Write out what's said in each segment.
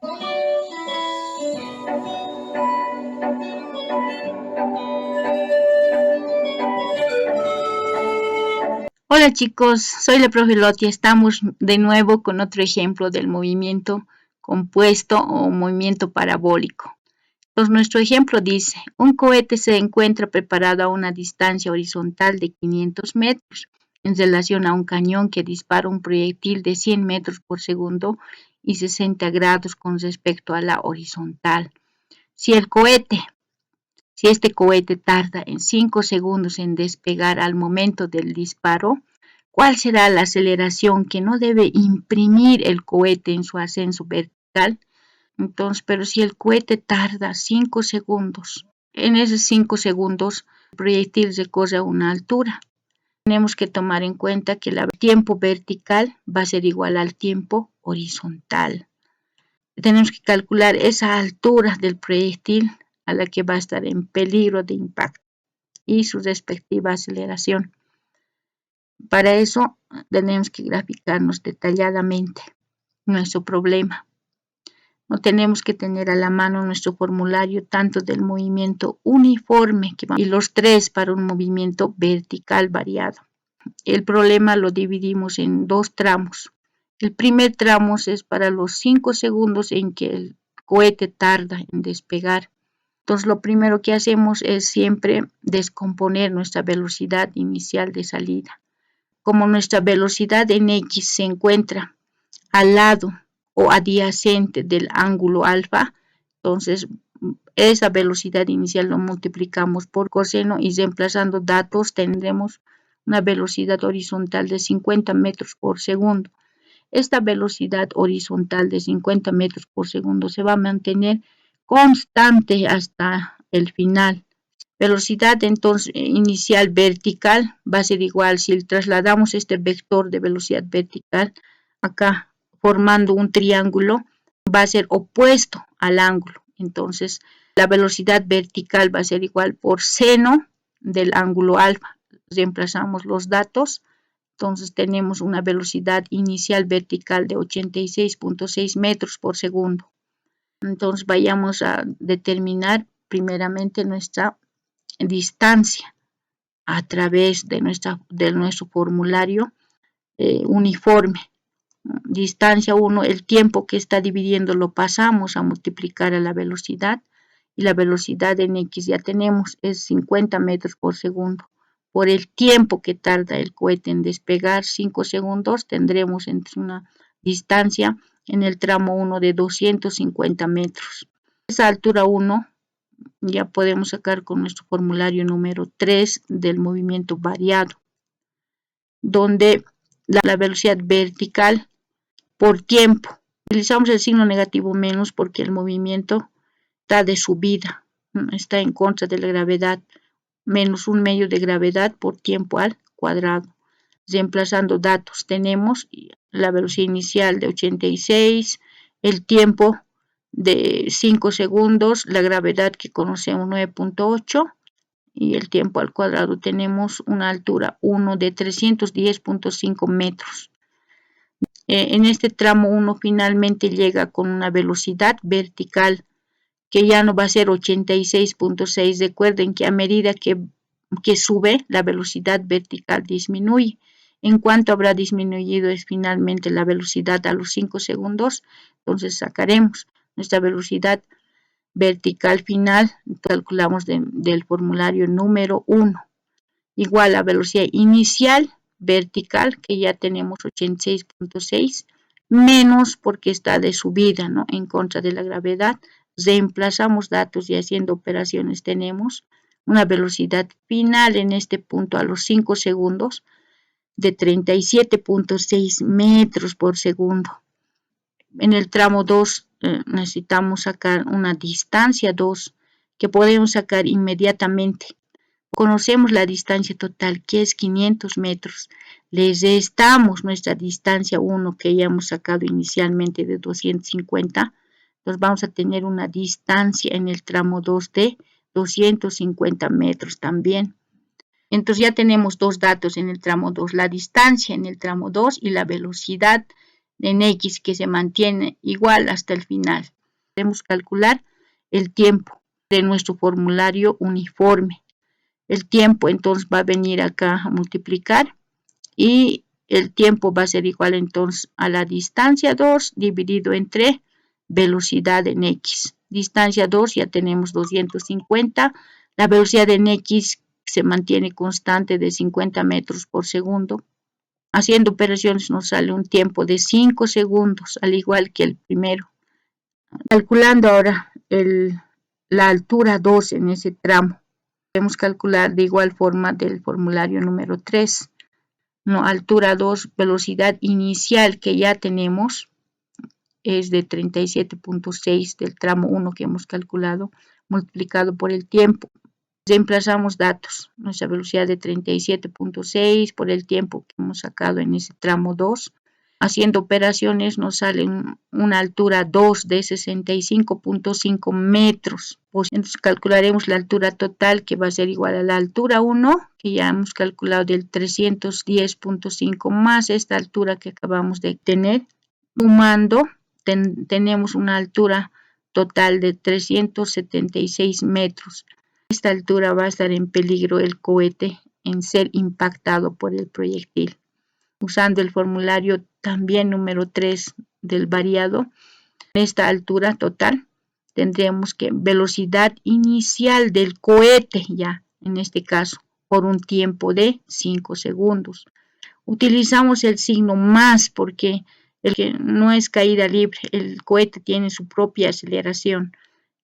Hola chicos, soy la profe Loti. Estamos de nuevo con otro ejemplo del movimiento compuesto o movimiento parabólico. Entonces nuestro ejemplo dice, un cohete se encuentra preparado a una distancia horizontal de 500 metros en relación a un cañón que dispara un proyectil de 100 metros por segundo y 60 grados con respecto a la horizontal. Si este cohete tarda en 5 segundos en despegar al momento del disparo, ¿cuál será la aceleración que no debe imprimir el cohete en su ascenso vertical? Entonces, pero si el cohete tarda 5 segundos, en esos 5 segundos el proyectil recorre a una altura. Tenemos que tomar en cuenta que el tiempo vertical va a ser igual al tiempo horizontal. Tenemos que calcular esa altura del proyectil a la que va a estar en peligro de impacto y su respectiva aceleración. Para eso tenemos que graficarnos detalladamente nuestro problema. No tenemos que tener a la mano nuestro formulario tanto del movimiento uniforme y los tres para un movimiento vertical variado. El problema lo dividimos en dos tramos. El primer tramo es para los 5 segundos en que el cohete tarda en despegar. Entonces lo primero que hacemos es siempre descomponer nuestra velocidad inicial de salida. Como nuestra velocidad en X se encuentra al lado o adyacente del ángulo alfa, entonces esa velocidad inicial lo multiplicamos por coseno y reemplazando datos tendremos una velocidad horizontal de 50 metros por segundo. Esta velocidad horizontal de 50 metros por segundo se va a mantener constante hasta el final. Velocidad entonces inicial vertical va a ser igual si trasladamos este vector de velocidad vertical acá formando un triángulo, va a ser opuesto al ángulo. Entonces la velocidad vertical va a ser igual por seno del ángulo alfa. Reemplazamos los datos. Entonces tenemos una velocidad inicial vertical de 86.6 metros por segundo. Entonces vayamos a determinar primeramente nuestra distancia a través de nuestro formulario uniforme. Distancia 1, el tiempo que está dividiendo lo pasamos a multiplicar a la velocidad y la velocidad en X ya tenemos es 50 metros por segundo. Por el tiempo que tarda el cohete en despegar, 5 segundos, tendremos entre una distancia en el tramo 1 de 250 metros. Esa altura 1 ya podemos sacar con nuestro formulario número 3 del movimiento variado, donde la velocidad vertical por tiempo. Utilizamos el signo negativo menos porque el movimiento está de subida, está en contra de la gravedad, menos un medio de gravedad por tiempo al cuadrado. Reemplazando datos tenemos la velocidad inicial de 86, el tiempo de 5 segundos, la gravedad que conocemos 9.8 y el tiempo al cuadrado tenemos una altura 1 de 310.5 metros. En este tramo 1 finalmente llega con una velocidad vertical que ya no va a ser 86.6. Recuerden que a medida que sube, la velocidad vertical disminuye. En cuanto habrá disminuido es finalmente la velocidad a los 5 segundos, entonces sacaremos nuestra velocidad vertical final, calculamos del formulario número 1, igual a velocidad inicial vertical, que ya tenemos 86.6, menos porque está de subida, ¿no? En contra de la gravedad, reemplazamos datos y haciendo operaciones tenemos una velocidad final en este punto a los 5 segundos de 37.6 metros por segundo. En el tramo 2 necesitamos sacar una distancia 2 que podemos sacar inmediatamente. Conocemos la distancia total que es 500 metros. Le restamos nuestra distancia 1 que ya hemos sacado inicialmente de 250. Entonces vamos a tener una distancia en el tramo 2 de 250 metros también. Entonces ya tenemos dos datos en el tramo 2, la distancia en el tramo 2 y la velocidad en X que se mantiene igual hasta el final. Podemos calcular el tiempo de nuestro formulario uniforme. El tiempo entonces va a venir acá a multiplicar y el tiempo va a ser igual entonces a la distancia 2 dividido entre velocidad en X. Distancia 2 ya tenemos 250. La velocidad en X se mantiene constante de 50 metros por segundo. Haciendo operaciones nos sale un tiempo de 5 segundos, al igual que el primero. Calculando ahora la altura 2 en ese tramo. Podemos calcular de igual forma del formulario número 3. No, altura 2, velocidad inicial que ya tenemos es de 37.6 del tramo 1 que hemos calculado, multiplicado por el tiempo. Reemplazamos datos, nuestra velocidad de 37.6 por el tiempo que hemos sacado en ese tramo 2. Haciendo operaciones nos sale una altura 2 de 65.5 metros. Entonces calcularemos la altura total que va a ser igual a la altura 1, que ya hemos calculado del 310.5 más esta altura que acabamos de tener. Sumando, tenemos una altura total de 376 metros. A esta altura va a estar en peligro el cohete en ser impactado por el proyectil. Usando el formulario también número 3 del variado, en esta altura total tendremos que velocidad inicial del cohete, ya en este caso, por un tiempo de 5 segundos. Utilizamos el signo más porque el que no es caída libre, el cohete tiene su propia aceleración,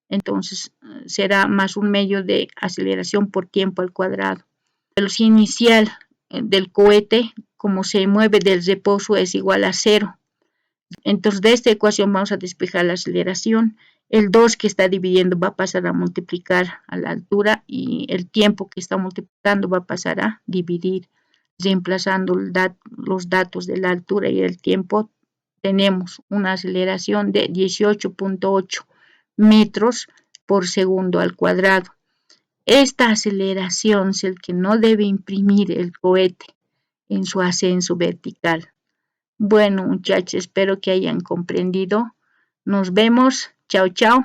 entonces será más un medio de aceleración por tiempo al cuadrado. La velocidad inicial del cohete, como se mueve del reposo, es igual a 0. Entonces de esta ecuación vamos a despejar la aceleración. El 2 que está dividiendo va a pasar a multiplicar a la altura y el tiempo que está multiplicando va a pasar a dividir. Reemplazando los datos de la altura y el tiempo, tenemos una aceleración de 18.8 metros por segundo al cuadrado. Esta aceleración es el que no debe imprimir el cohete en su ascenso vertical. Bueno, muchachos, espero que hayan comprendido. Nos vemos. Chao, chao.